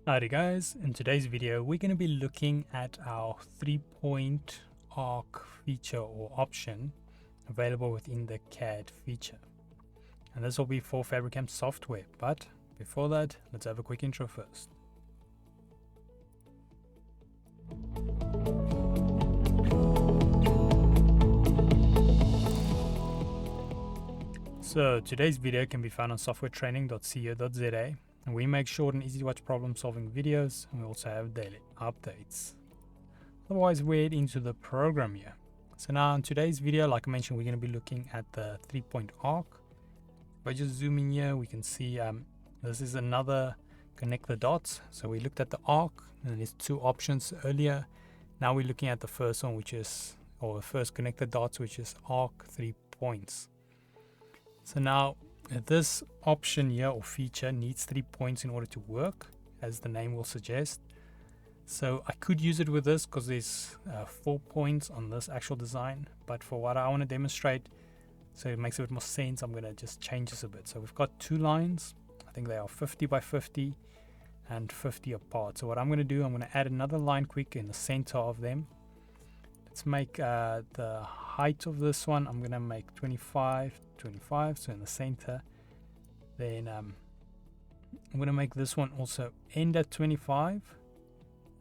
Alrighty guys, in today's video we're going to be looking at our 3-point arc feature or option available within the CAD feature. And this will be for FabriCAM software, but before that, let's have a quick intro first. So today's video can be found on softwaretraining.co.za, and we make short and easy to watch problem solving videos, and we also have daily updates. Otherwise, we're head into the program here. So now in today's video, like I mentioned, we're going to be looking at the 3-point arc. If I just zoom in here, we can see this is another connect the dots. So we looked at the arc, and there's two options earlier. Now we're looking at the first one, which is, or the first connect the dots, which is arc 3 points. So now this option here or feature needs 3 points in order to work, as the name will suggest. So I could use it with this because there's 4 points on this actual design, but for what I want to demonstrate, so it makes a bit more sense, I'm going to just change this a bit. So we've got two lines. I think they are 50 by 50 and 50 apart. So what I'm going to do, I'm going to add another line quick in the center of them. Let's make the height of this one, I'm going to make 25, so in the center. Then I'm going to make this one also end at 25,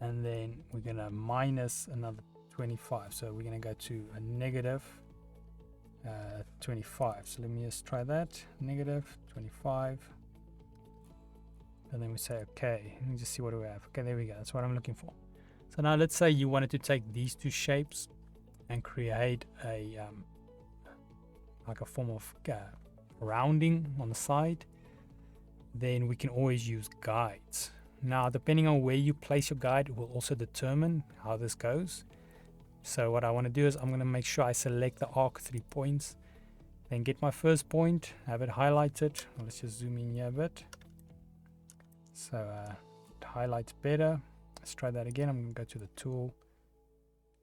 and then we're going to minus another 25. So we're going to go to a negative 25. So let me just try that, negative 25. And then we say, okay, let me just see what do we have. Okay, there we go. That's what I'm looking for. So now let's say you wanted to take these two shapes and create a like a form of rounding on the side. Then we can always use guides. Now, depending on where you place your guide, it will also determine how this goes. So what I want to do is I'm going to make sure I select the arc 3 points, then get my first point, have it highlighted. Let's just zoom in here a bit. So it highlights better. Let's try that again. I'm going to go to the tool.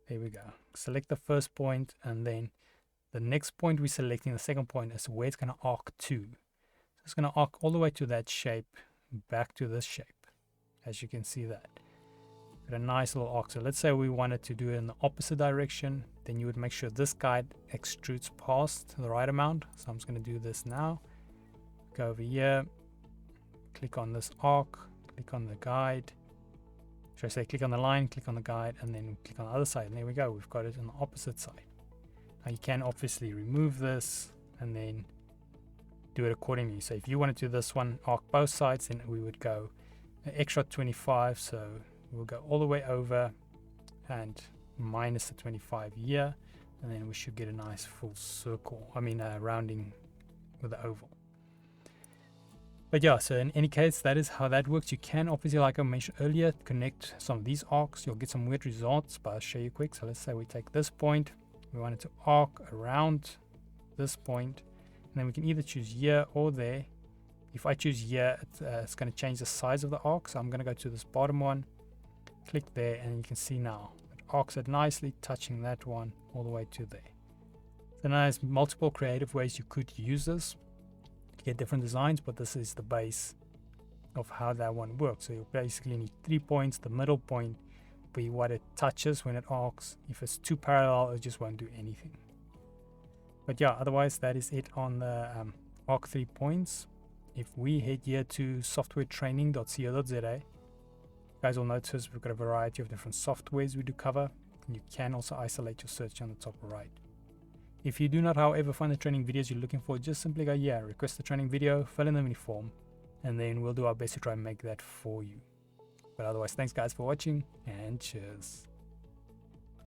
There we go. Select the first point, and then the next point we're selecting, the second point, is where it's going to arc to. So it's going to arc all the way to that shape, back to this shape, as you can see that. Got a nice little arc. So let's say we wanted to do it in the opposite direction, then you would make sure this guide extrudes past the right amount. So I'm just going to do this now. Go over here, click on this arc, click on the guide. Should I say click on the line, click on the guide, and then click on the other side, and there we go, we've got it on the opposite side. Now you can obviously remove this and then do it accordingly. So if you wanted to do this one arc both sides, then we would go an extra 25, so we'll go all the way over and minus the 25 here, and then we should get a nice full circle, rounding with the oval. But yeah, so in any case, that is how that works. You can obviously, like I mentioned earlier, connect some of these arcs. You'll get some weird results, but I'll show you quick. So let's say we take this point, we want it to arc around this point, and then we can either choose here or there. If I choose here, it's going to change the size of the arc. So I'm going to go to this bottom one, click there, and you can see now it arcs it nicely, touching that one all the way to there. So now there's multiple creative ways you could use this. Get different designs, but this is the base of how that one works. So you basically need 3 points. The middle point will be what it touches when it arcs. If it's too parallel, it just won't do anything. But yeah, otherwise that is it on the arc 3 points. If we head here to softwaretraining.co.za, you guys will notice we've got a variety of different softwares we do cover, and you can also isolate your search on the top right. If you do not, however, find the training videos you're looking for, just simply go here, request the training video, fill in the mini form, and then we'll do our best to try and make that for you. But otherwise, thanks guys for watching, and cheers.